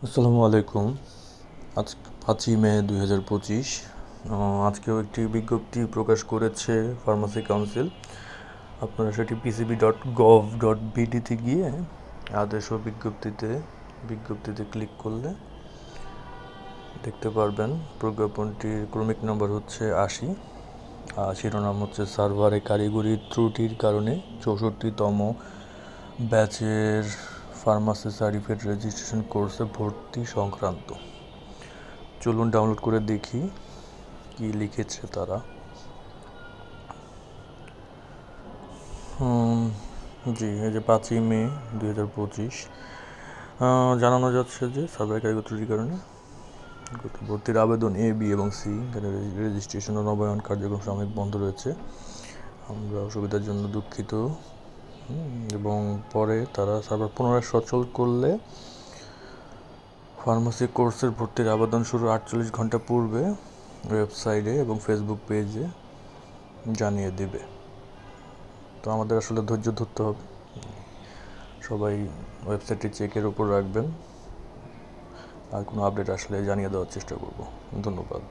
আসসালামু আলাইকুম। আজ 5ই মে 2025। আজকেও একটি বিজ্ঞপ্তি প্রকাশ করেছে ফার্মাসি কাউন্সিল। আপনারা সেটি pcb.gov.bd-তে গিয়ে আদেশ ও বিজ্ঞপ্তিতে ক্লিক করলে দেখতে পারবেন। প্রজ্ঞাপনটির ক্রমিক নাম্বার হচ্ছে 80। শিরোনাম হচ্ছে সার্ভারে কারিগরি ত্রুটির কারণে 64তম ব্যাচের ফার্মাসি সার্টিফিকেট রেজিস্ট্রেশন কোর্সে ভর্তি সংক্রান্ত। চলুন ডাউনলোড করে দেখি কি লিখেছে তারা। জি, এই যে 5ই মে 2025 জানানো যাচ্ছে যে সার্ভারে কারিগরি ত্রুটির কারণে ভর্তির আবেদন A, B এবং C রেজিস্ট্রেশন ও নবায়ন কার্যক্রম সাময়িক বন্ধ রয়েছে। আমরা অসুবিধার জন্য দুঃখিত। এবং পরে তারা সার্ভার পুনরায় সচল করলে ফার্মাসি কোর্সের ভর্তির আবেদন শুরু 48 ঘন্টা পূর্বে ওয়েবসাইটে এবং ফেসবুক পেজে জানিয়ে দেবে। তো আমাদের আসলে ধৈর্য ধরতে হবে। সবাই ওয়েবসাইটটি চেকের উপর রাখবেন। আর কোনো আপডেট আসলে জানিয়ে দেওয়ার চেষ্টা করব। ধন্যবাদ।